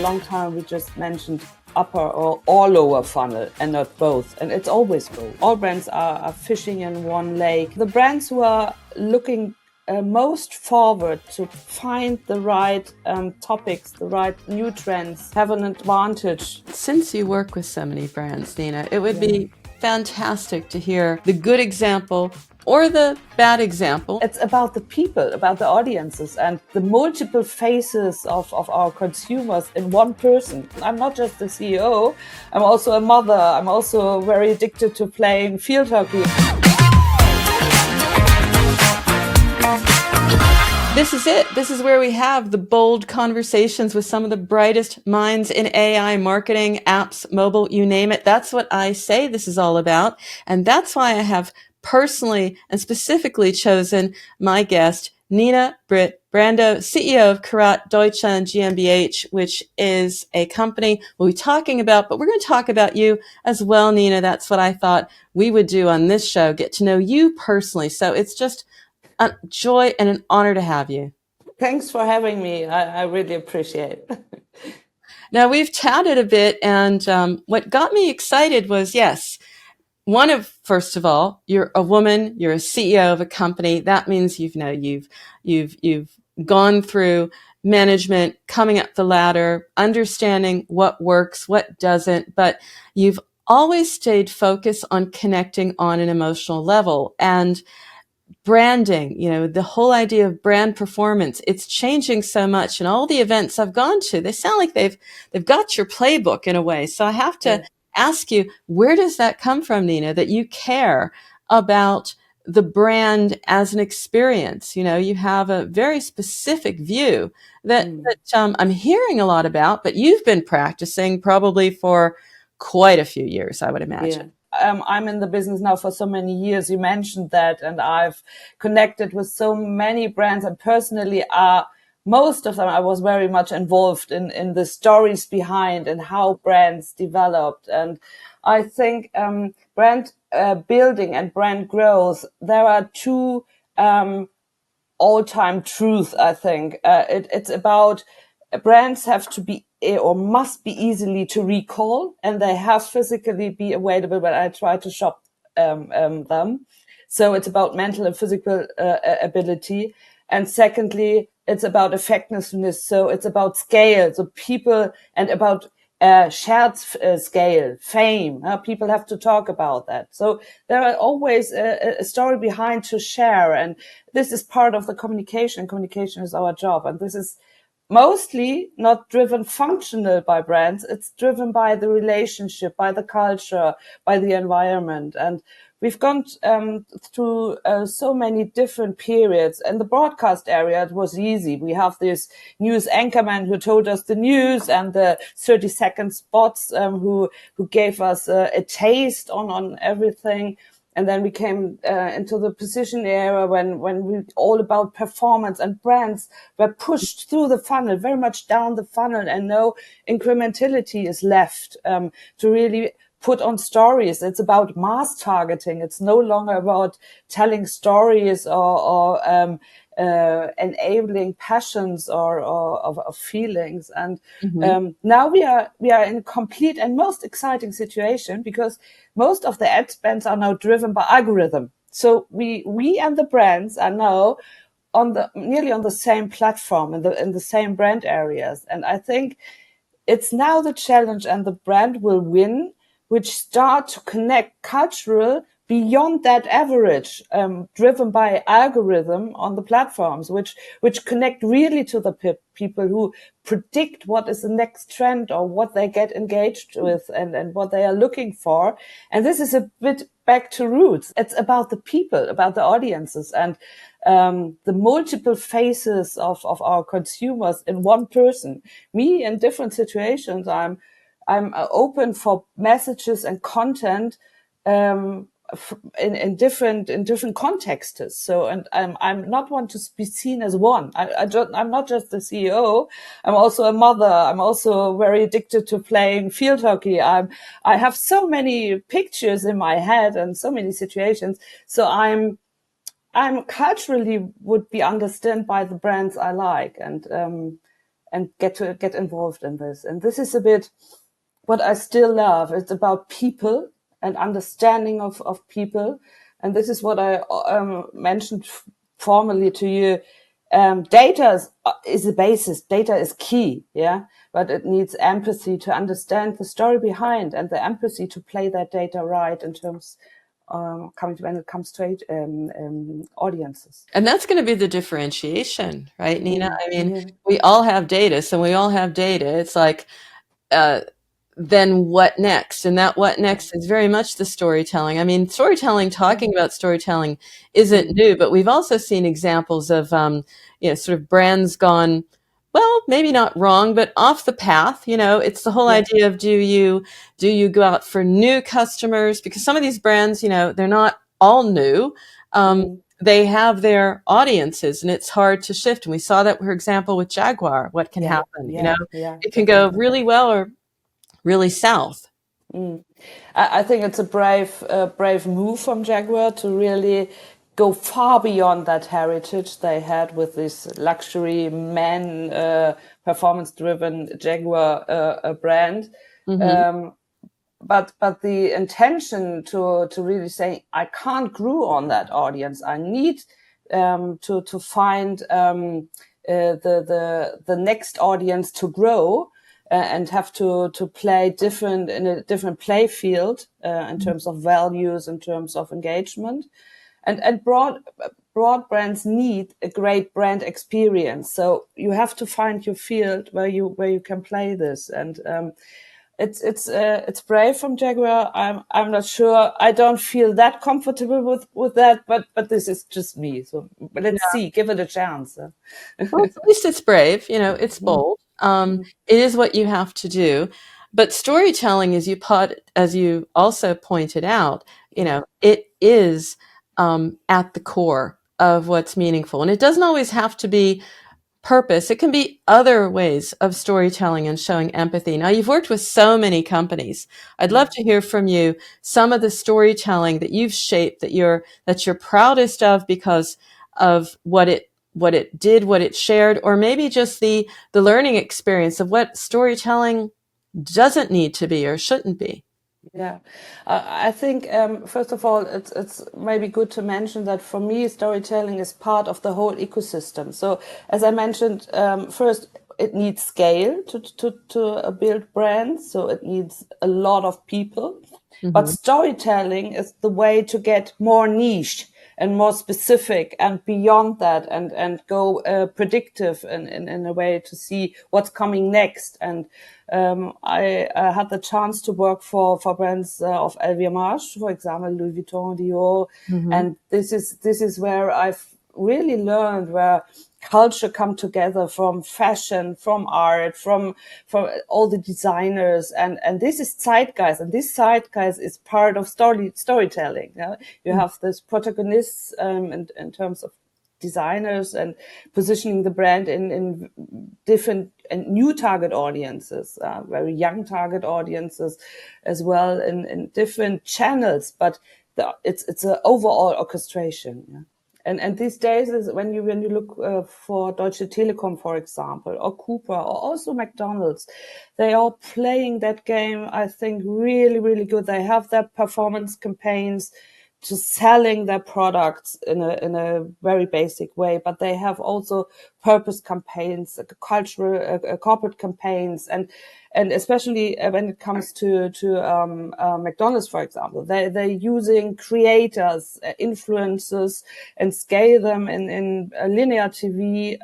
long time we just mentioned upper or lower funnel and not both. And it's always both. All brands are fishing in one lake. The brands who are looking most forward to find the right topics, the right new trends, have an advantage. Since you work with so many brands, Nina, it would be fantastic to hear the good example or the bad example. It's about the people, about the audiences and the multiple faces of our consumers in one person. I'm not just the CEO, I'm also a mother. I'm also very addicted to playing field hockey. This is it. This is where we have the bold conversations with some of the brightest minds in AI, marketing, apps, mobile, you name it. That's what I say this is all about. And that's why I have personally and specifically chosen my guest, Nina Brit Brando, CEO of Carat Deutschland GmbH, which is a company we'll be talking about, but we're going to talk about you as well, Nina. That's what I thought we would do on this show, get to know you personally. So it's just a joy and an honor to have you. Thanks for having me. I really appreciate it. Now, we've chatted a bit, and what got me excited was, yes, first of all, you're a woman, you're a CEO of a company. That means you've gone through management, coming up the ladder, understanding what works, what doesn't, but you've always stayed focused on connecting on an emotional level. And branding, the whole idea of brand performance, it's changing so much. And all the events I've gone to, they sound like they've got your playbook in a way. So I have to ask you, where does that come from, Nina, that you care about the brand as an experience? You have a very specific view that I'm hearing a lot about, but you've been practicing probably for quite a few years, I would imagine. Yeah. I'm in the business now for so many years. You mentioned that, and I've connected with so many brands, and personally, most of them, I was very much involved in the stories behind and how brands developed. And I think brand building and brand growth, there are two all-time truths, I think. It's about brands have to be or must be easily to recall, and they have physically be available when I try to shop them. So it's about mental and physical ability. And secondly, it's about effectiveness. So it's about scale. So people and about shared scale, fame. People have to talk about that. So there are always a story behind to share. And this is part of the communication. Communication is our job. And this is mostly not driven functional by brands. It's driven by the relationship, by the culture, by the environment. And we've gone through so many different periods. In the broadcast area, it was easy. We have this news anchorman who told us the news, and the 30-second spots who gave us a taste on everything. And then we came into the position era when we all about performance, and brands were pushed through the funnel, very much down the funnel, and no incrementality is left to really put on stories. It's about mass targeting. It's no longer about telling stories or enabling passions or feelings. And now we are in a complete and most exciting situation, because most of the ad spends are now driven by algorithm. So we and the brands are now nearly on the same platform in the same brand areas. And I think it's now the challenge, and the brand will win, which start to connect cultural beyond that average, driven by algorithm on the platforms, which connect really to the people who predict what is the next trend or what they get engaged with and what they are looking for. And this is a bit back to roots. It's about the people, about the audiences, and the multiple faces of our consumers in one person. Me, in different situations, I'm open for messages and content in different contexts. So, and I'm not want to be seen as one. I'm not just the CEO. I'm also a mother. I'm also very addicted to playing field hockey. I have so many pictures in my head and so many situations. So I'm culturally would be understood by the brands I like. And and get involved in this. And this is a bit what I still love. It's about people and understanding of people. And this is what I mentioned formally to you. Data is the basis. Data is key, yeah, but it needs empathy to understand the story behind, and the empathy to play that data right in terms when it comes to audiences. And that's going to be the differentiation, right, Nina? I mean, Yeah, we all have data, so we all have data. It's like, uh, then what next? And that what yeah, next is very much the storytelling. I mean, storytelling, talking about storytelling isn't mm, new, but we've also seen examples of, sort of brands gone, well, maybe not wrong, but off the path. It's the whole yeah, idea of do you go out for new customers? Because some of these brands, they're not all new. mm, They have their audiences, and it's hard to shift. And we saw that, for example, with Jaguar. What can yeah, happen? yeah, yeah, It can go definitely. really well or really south. Mm. I think it's a brave move from Jaguar to really go far beyond that heritage they had with this luxury man, performance-driven Jaguar brand. Hmm. Um, but the intention to really say I can't grow on that audience. I need to find the next audience to grow, and have to play different in a different play field in terms of values, in terms of engagement, and broad brands need a great brand experience. So you have to find your field where you can play this. And it's brave from Jaguar. I'm not sure. I don't feel that comfortable with that, but this is just me. So but let's see. Give it a chance. Well, at least it's brave. It's Mm, bold. mm, It is what you have to do. But storytelling, as you also pointed out, yeah, it is at the core of what's meaningful, and it doesn't always have to be purpose. It can be other ways of storytelling and showing empathy. Now, you've worked with so many companies. I'd love yeah. to hear from you some of the storytelling that you've shaped that you're proudest of because of what it did, what it shared, or maybe just the learning experience of what storytelling doesn't need to be or shouldn't be. Yeah, I think first of all, it's maybe good to mention that for me, storytelling is part of the whole ecosystem. So, as I mentioned, first it needs scale to build brands. So it needs a lot of people, but Hmm. storytelling is the way to get more niche and more specific and beyond that, and go predictive in a way to see what's coming next. And I had the chance to work for brands of LVMH, for example, Louis Vuitton, Dior, Hmm. and this is where I've really learned where culture come together, from fashion, from art, from all the designers, and this is zeitgeist, and this zeitgeist is part of storytelling. Yeah? You have this protagonists in terms of designers and positioning the brand in different and new target audiences, very young target audiences as well, in different channels. But it's an overall orchestration. Yeah? And these days is when you look for Deutsche Telekom, for example, or Cupra, or also McDonald's, they are playing that game. I think really really good. They have their performance campaigns to selling their products in a very basic way, but they have also purpose campaigns, cultural, corporate campaigns, and especially when it comes to McDonald's, for example, they're using creators, influencers, and scale them in linear TV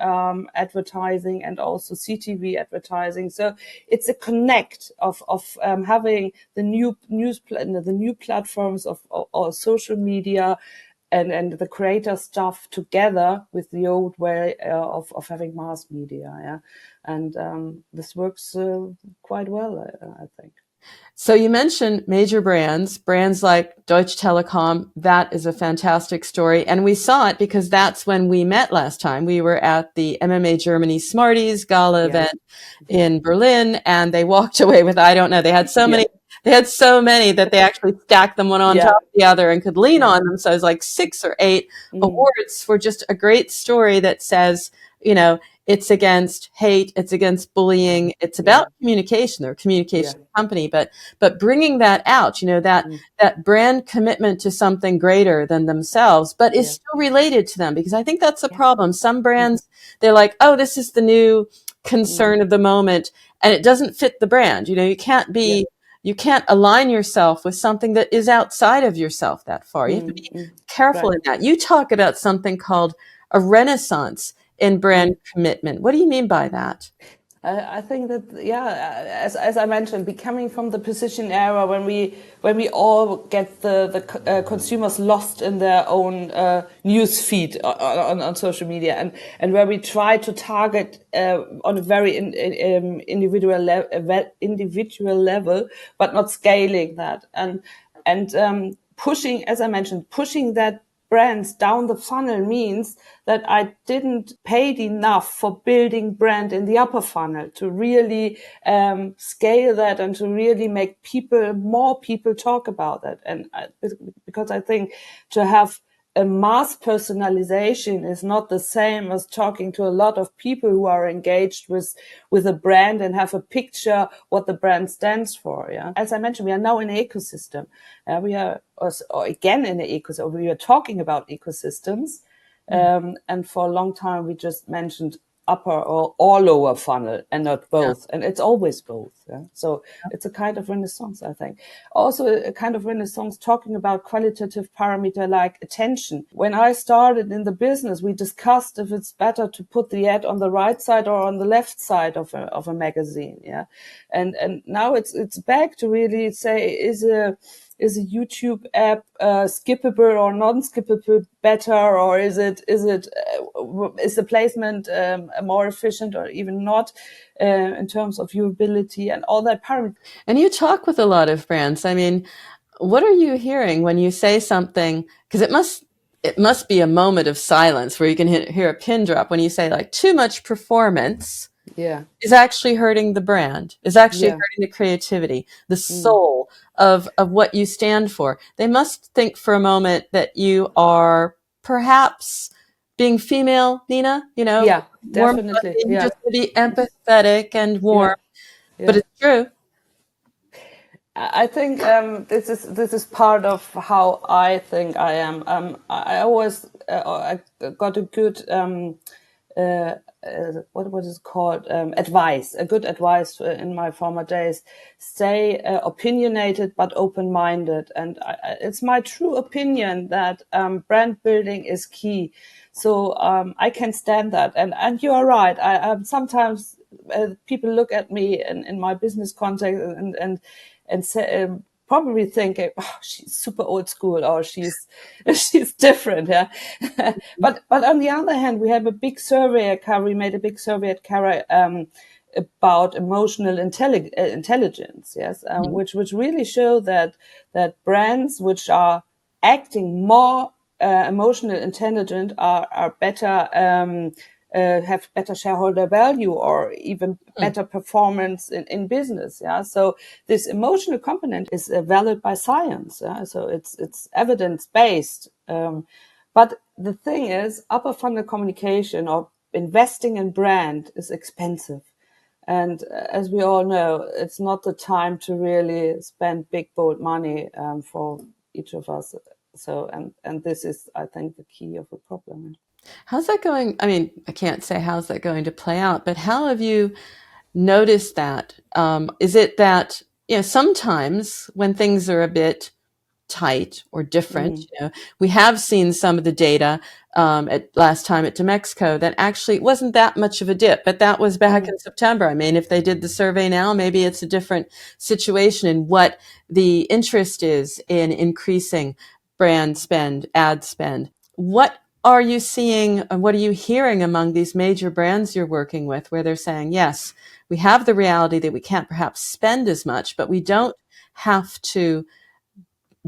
advertising, and also CTV advertising. So it's a connect of having the new platforms of social media, and the creator stuff together with the old way of having mass media. Yeah, and this works quite well, I think. So you mentioned major brands like Deutsche Telekom. That is a fantastic story. And we saw it because that's when we met last time. We were at the MMA Germany Smarties Gala Yeah, event in Berlin, and they walked away with, I don't know, yeah, they had so many that they actually stacked them one on top yeah, of the other and could lean yeah. on them. So it was like 6 or 8 Mm, awards for just a great story that says, you know, it's against hate, it's against bullying, it's Yeah. about communication. They're a Yeah. communication company, but bringing that out, that brand commitment to something greater than themselves, but is Yeah. still related to them, because I think that's a Yeah. problem. Some brands, they're like, oh, this is the new Mm. concern of the moment, and it doesn't fit the brand. Yeah. You can't align yourself with something that is outside of yourself that far. You have to be careful Right. in that. You talk about something called a renaissance in brand commitment. What do you mean by that? I think that, yeah, as I mentioned, becoming from the position era when we all get the consumers lost in their own news feed on social media, and where we try to target on a very individual level, but not scaling that, and pushing, as I mentioned, pushing that brands down the funnel means that I didn't pay enough for building brand in the upper funnel to really scale that and to really make more people talk about it. And because I think to have a mass personalization is not the same as talking to a lot of people who are engaged with a brand and have a picture what the brand stands for. Yeah, as I mentioned, we are now in an ecosystem. We are or again in an ecosystem. We are talking about ecosystems, and for a long time we just mentioned upper or lower funnel and not Yeah. both, and it's always both. Yeah? So it's a kind of renaissance, I think. Also a kind of renaissance talking about qualitative parameter like attention. When I started in the business, we discussed if it's better to put the ad on the right side or on the left side of a magazine. Yeah, and now it's back to really say, is a YouTube app skippable or non-skippable better, or is the placement more efficient or even not in terms of viewability and all that parameters? And you talk with a lot of brands. I mean, what are you hearing when you say something? Because it must be a moment of silence where you can hear a pin drop when you say like too much performance Yeah, is actually hurting the brand, is actually yeah. hurting the creativity, the soul of what you stand for. They must think for a moment that you are perhaps being female, Nina, Yeah, warm definitely. fuzzy, Yeah, just to be empathetic and warm, yeah, but yeah. it's true. I think this is part of how I think I am. I always I got a good what was it called, advice, a good advice in my former days. Stay opinionated but open-minded, and it's my true opinion that brand building is key. So I can stand that, and you are right. I sometimes people look at me in my business context and say, probably think, oh, she's super old school or she's she's different. Yeah. But on the other hand, we have a big survey at Carat. We made a big survey at Carat about emotional intelligence. Yes, which really show that brands which are acting more emotional intelligent are better, have better shareholder value or even better performance in business. Yeah. So this emotional component is valid by science. Yeah? So it's evidence based. But the thing is, upper funnel communication or investing in brand is expensive. And as we all know, it's not the time to really spend big, bold money for each of us. So, and this is, I think, the key of the problem. How's that going? I mean, I can't say how's that going to play out, but how have you noticed that? Is it that, sometimes when things are a bit tight or different, we have seen some of the data at last time at Mexico that actually it wasn't that much of a dip, but that was back in September. I mean, if they did the survey now, maybe it's a different situation in what the interest is in increasing brand spend, ad spend. What are you seeing and what are you hearing among these major brands you're working with where they're saying, yes, we have the reality that we can't perhaps spend as much, but we don't have to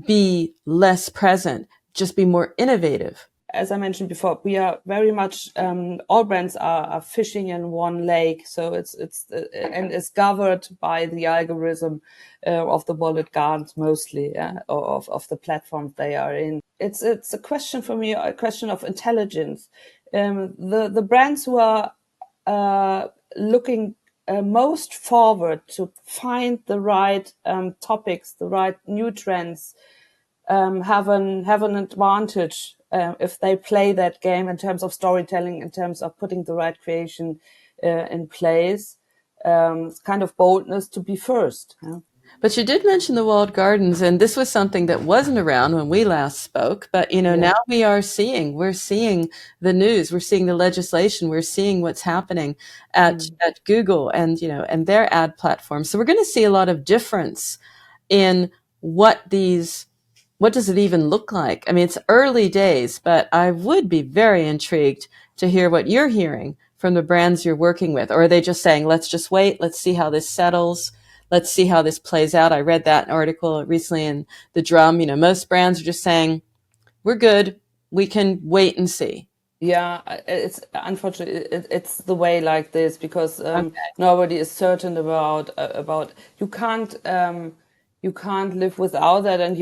be less present, just be more innovative? As I mentioned before, we are very much all brands are fishing in one lake, so it's and it's governed by the algorithm of the walled gardens mostly, yeah, or of the platforms they are in. It's a question for me, a question of intelligence. The brands who are looking most forward to find the right topics, the right new trends, have an advantage if they play that game in terms of storytelling, in terms of putting the right creation in place. It's kind of boldness to be first. Yeah? But you did mention the walled gardens, and this was something that wasn't around when we last spoke. But Yeah. now we're seeing the news, we're seeing the legislation, we're seeing what's happening at Google and and their ad platform. So we're going to see a lot of difference in what these what does it even look like? I mean, it's early days, but I would be very intrigued to hear what you're hearing from the brands you're working with. Or are they just saying, let's just wait, let's see how this settles, let's see how this plays out? I read that article recently in the Drum. Most brands are just saying, we're good, we can wait and see. Yeah, it's unfortunately it's the way like this because Okay. nobody is certain about you can't live without that, and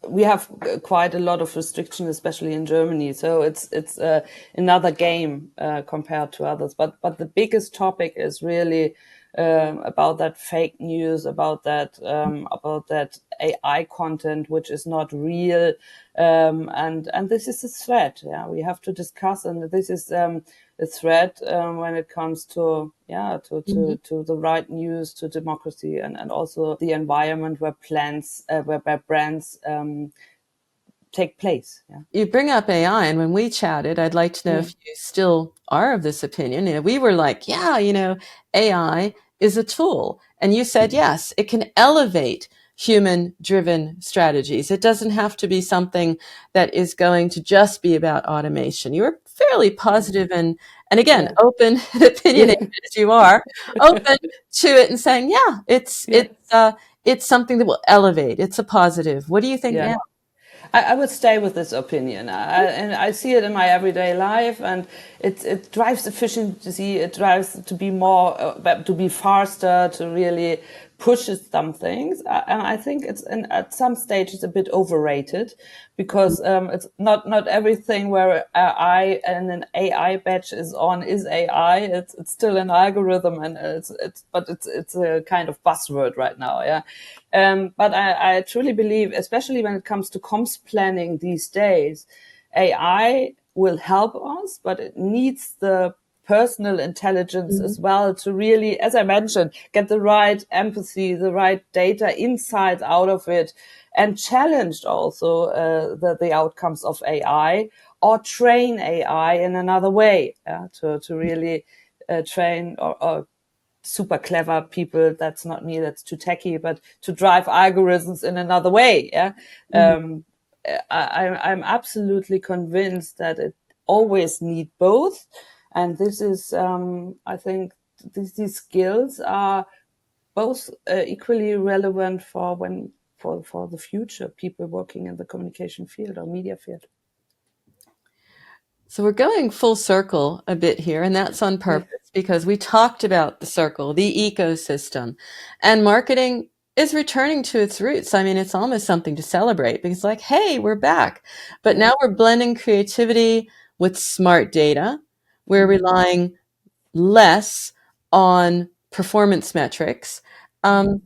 we have quite a lot of restriction, especially in Germany. So it's another game compared to others. But the biggest topic is really about that fake news, about that AI content which is not real, and this is a threat. Yeah, we have to discuss, and this is a threat when it comes to to the right news, to democracy, and also the environment where where brands take place. Yeah. You bring up AI, and when we chatted, I'd like to know if Mm. you still are of this opinion. We were like, yeah, AI is a tool. And you said, yes, it can elevate human driven strategies. It doesn't have to be something that is going to just be about automation. You were fairly positive and again, Yeah. open and Yeah. opinionated as you are, open to it and saying, yeah, Yeah. it's something that will elevate. It's a positive. What do you think Yeah. now? I would stay with this opinion, and I see it in my everyday life, and it drives efficiency. It drives to be to be faster, to really pushes some things, and I think at some stage it's a bit overrated because it's not everything where I and an AI badge is on is AI. It's still an algorithm, and it's a kind of buzzword right now. Yeah. But I truly believe, especially when it comes to comms planning these days, AI will help us, but it needs the personal intelligence Mhm. as well to really, as I mentioned, get the right empathy, the right data insights out of it, and challenged also the outcomes of AI, or train AI in another way, to really train or super clever people. That's not me. That's too techy, but to drive algorithms in another way. Yeah. Mhm. I'm absolutely convinced that it always need both. And this is, I think these skills are both equally relevant for the future people working in the communication field or media field. So we're going full circle a bit here, and that's on Yeah. purpose because we talked about the circle, the ecosystem, and marketing is returning to its roots. I mean, it's almost something to celebrate because, like, hey, we're back. But Yeah. now we're blending creativity with smart data. We're Mm-hmm. relying less on performance metrics. Um,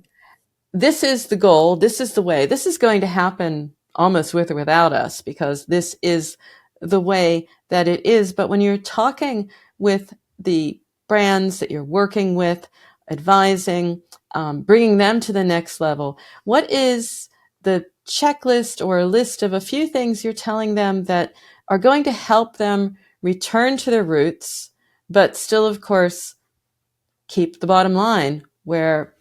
this is the goal. This is the way. This is going to happen almost with or without us because this is the way that it is. But when you're talking with the brands that you're working with, advising, bringing them to the next level, what is the checklist or a list of a few things you're telling them that are going to help them return to their roots, but still, of course, keep the bottom line where,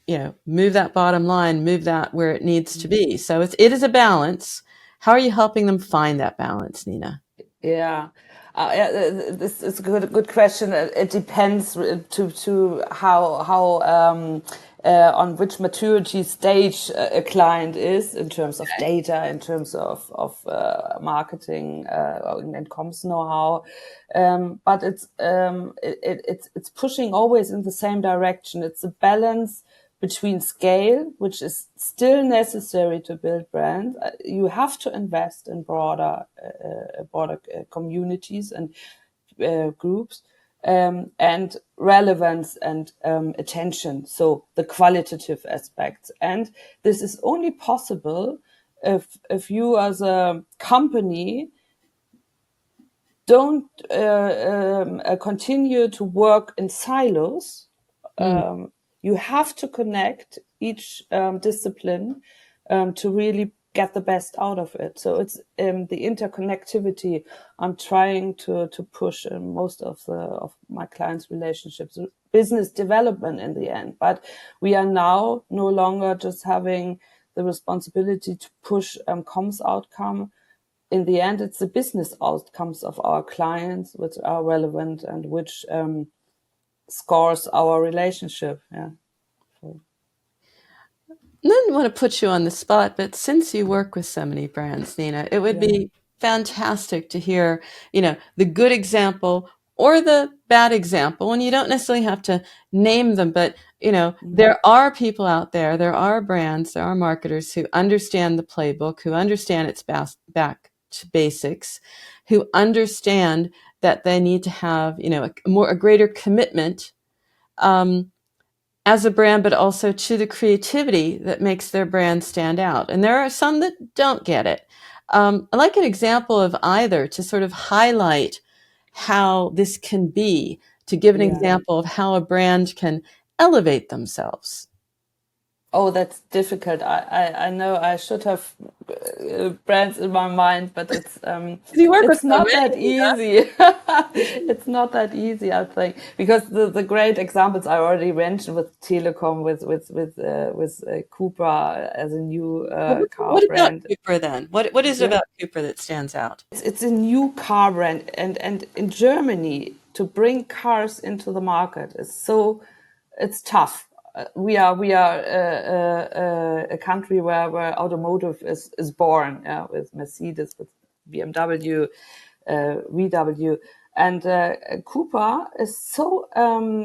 move that bottom line, move that where it needs to be. So it is a balance. How are you helping them find that balance, Nina? Yeah. Yeah, this is a good question. It depends to how on which maturity stage a client is in terms of Okay. data, in terms of marketing and comms know-how. But it's pushing always in the same direction. It's a balance between scale, which is still necessary to build brands. You have to invest in broader communities and groups, and relevance and attention. So the qualitative aspects. And this is only possible if you as a company don't continue to work in silos. Mm. You have to connect each discipline to really get the best out of it. So it's the interconnectivity I'm trying to push in most of my clients' relationships, business development in the end. But we are now no longer just having the responsibility to push comms outcome. In the end, it's the business outcomes of our clients which are relevant and which scores our relationship. Yeah. So, I didn't want to put you on the spot, but since you work with so many brands, Nina, it would yeah. be fantastic to hear, the good example or the bad example. And you don't necessarily have to name them, but, Mm. there are people out there, there are brands, there are marketers who understand the playbook, who understand its back to basics, who understand that they need to have, a greater commitment, um, as a brand, but also to the creativity that makes their brand stand out. And there are some that don't get it. I like an example of either to sort of highlight how this can be, to give an Yeah. example of how a brand can elevate themselves. Oh, that's difficult. I know I should have brands in my mind, but You work with it's so not that many. easy. It's not that easy, I think, because the great examples I already mentioned with Telecom, with Cupra as a new car What about brand. Cupra then? What is it Yeah. about Cupra that stands out? It's a new car brand, and in Germany to bring cars into the market is it's tough. We are a country where automotive is born, yeah, with Mercedes, with BMW, VW, and Cupra is so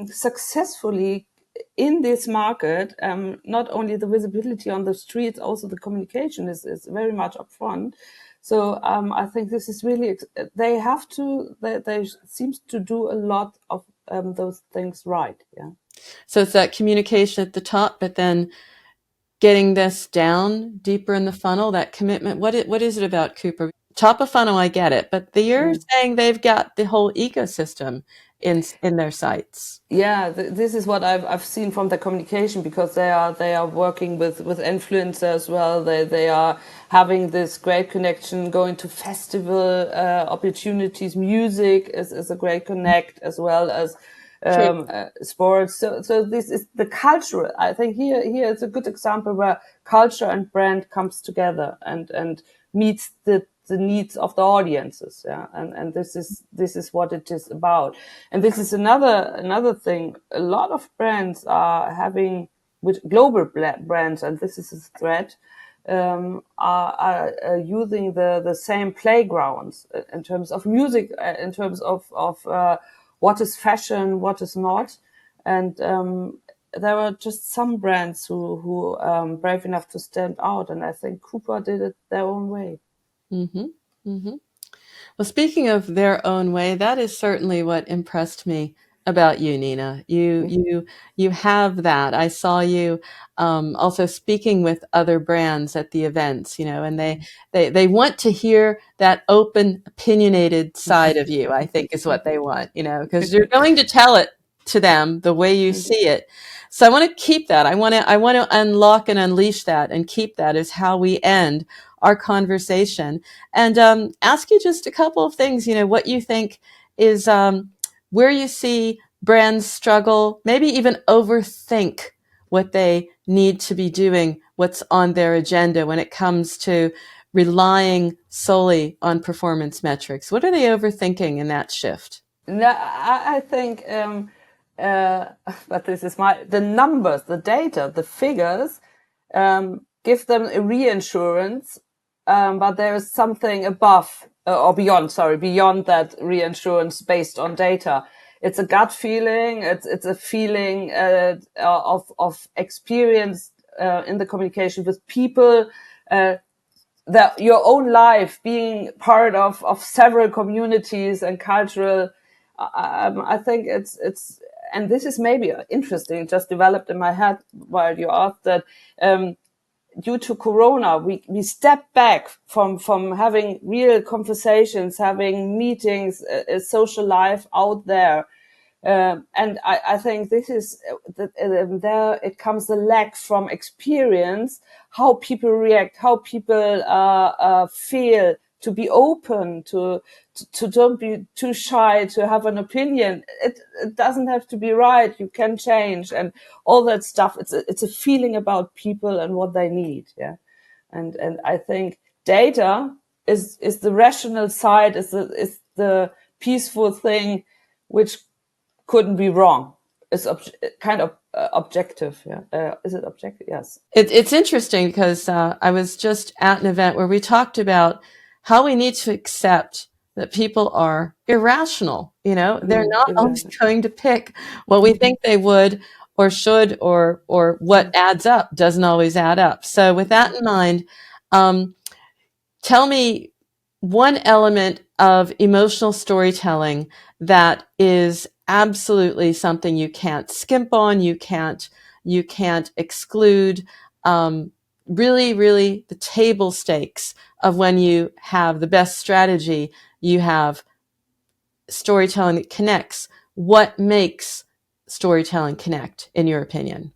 successfully in this market. Not only the visibility on the streets, also the communication is very much upfront. So I think this is really they have to they seems to do a lot of those things right. Yeah. So it's that communication at the top, but then getting this down deeper in the funnel, that commitment. What is it about Cooper? Top of funnel, I get it, but you're Yeah. saying they've got the whole ecosystem in their sites. Yeah, this is what I've seen from the communication, because they are working with influencers as well. They are having this great connection, going to festival opportunities. Music is a great connect, as well as True. sports. So this is the cultural. I think here is a good example where culture and brand comes together and meets the needs of the audiences. Yeah. And this is what it is about. And this is another thing. A lot of brands are having, with global brands, and this is a threat, are using the same playgrounds in terms of music, in terms of what is fashion, what is not. And there are just some brands who brave enough to stand out, and I think Cooper did it their own way. Mm-hmm. Mm-hmm. Well, speaking of their own way, that is certainly what impressed me about you, Nina. You have that. I saw you also speaking with other brands at the events, and they want to hear that open, opinionated side of you. I think is what they want, because you're going to tell it to them the way you see it. So I want to keep that. I want to unlock and unleash that, and keep that as how we end our conversation, and ask you just a couple of things. What you think is where you see brands struggle, maybe even overthink what they need to be doing, what's on their agenda when it comes to relying solely on performance metrics. What are they overthinking in that shift? No, I think, uh, but this is the numbers, the data, the figures, give them a reinsurance, but there is something above or beyond, sorry, beyond that reinsurance based on data. It's a gut feeling. It's a feeling of experience in the communication with people. That your own life, being part of several communities and cultural I think it's, and this is maybe interesting, just developed in my head while you asked that. Due to Corona, we stepped back from having real conversations, having meetings, a social life out there. And I think this is there. It comes the lack from experience, how people react, how people feel, to be open, to don't be too shy, to have an opinion. It doesn't have to be right. You can change and all that stuff. It's a feeling about people and what they need. Yeah. And I think data is the rational side, is the peaceful thing, which couldn't be wrong. It's kind of objective. Yeah. Is it objective? Yes. It's interesting because I was just at an event where we talked about how we need to accept that people are irrational. They're not always going to pick what we think they would or should, or what adds up doesn't always add up. So with that in mind, tell me one element of emotional storytelling that is absolutely something you can't skimp on, you can't exclude. Really, really the table stakes of when you have the best strategy, you have storytelling that connects. What makes storytelling connect, in your opinion?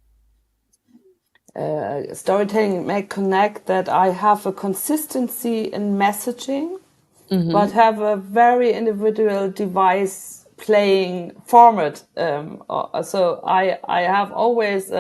Storytelling may connect that I have a consistency in messaging, but have a very individual device playing format. So I have always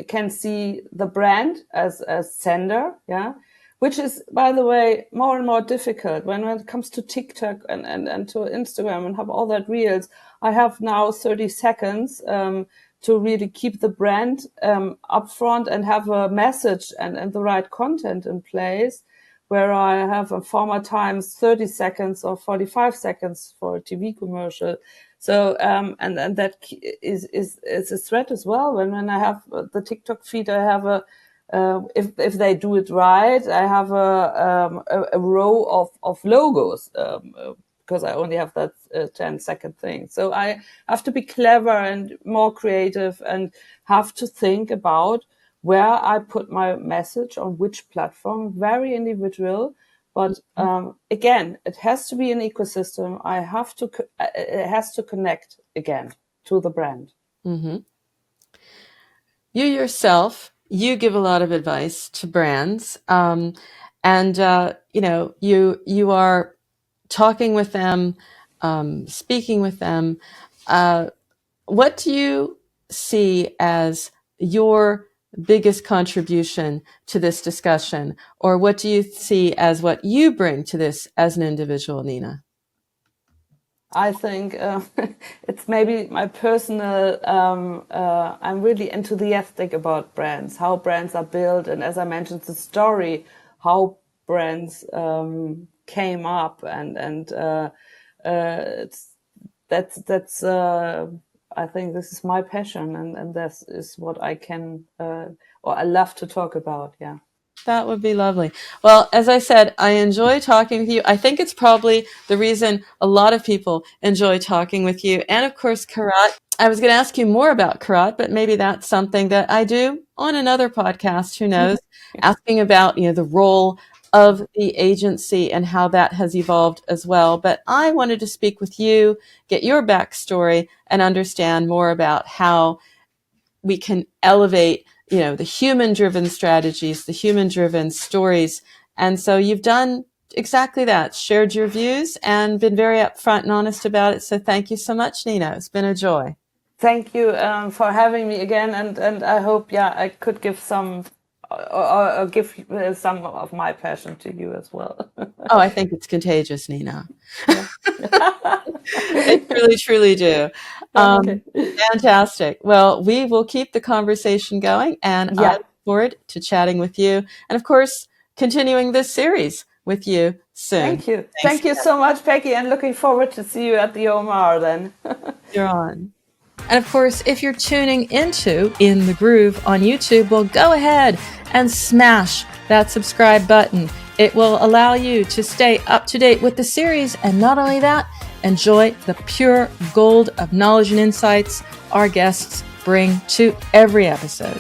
can see the brand as sender, yeah, which is, by the way, more and more difficult when it comes to TikTok and to Instagram and have all that reels. I have now 30 seconds to really keep the brand up front and have a message and the right content in place, where I have a former times 30 seconds or 45 seconds for a TV commercial. So, and that is a threat as well. When I have the TikTok feed, I have if they do it right, I have a row of logos, because I only have that 10-second thing. So I have to be clever and more creative and have to think about where I put my message on which platform, very individual. But again, it has to be an ecosystem. It has to connect again to the brand. Mm-hmm. You yourself, you give a lot of advice to brands, and you are talking with them, speaking with them. What do you see as your biggest contribution to this discussion, or what do you see as what you bring to this as an individual, Nina? I think it's maybe my personal, I'm really enthusiastic about brands, how brands are built. And as I mentioned, the story, how brands came up, and that's I think this is my passion, and this is what I can, or I love to talk about. Yeah. That would be lovely. Well, as I said, I enjoy talking with you. I think it's probably the reason a lot of people enjoy talking with you. And of course, Carat. I was going to ask you more about Carat, but maybe that's something that I do on another podcast. Who knows? Asking about, the role of the agency and how that has evolved as well. But I wanted to speak with you, get your backstory, and understand more about how we can elevate the human-driven strategies, the human-driven stories. And so you've done exactly that, shared your views and been very upfront and honest about it. So thank you so much, Nina. It's been a joy. Thank you for having me again. And I hope, I could give some, or give some of my passion to you as well. Oh, I think it's contagious, Nina. I truly, truly do. Okay. Fantastic. Well, we will keep the conversation going, and I look forward to chatting with you, and of course, continuing this series with you soon. Thank you. Thank you so much, Peggy, and looking forward to see you at the OMR then. You're on. And of course, if you're tuning into In the Groove on YouTube, well, go ahead and smash that subscribe button. It will allow you to stay up to date with the series, and not only that, enjoy the pure gold of knowledge and insights our guests bring to every episode.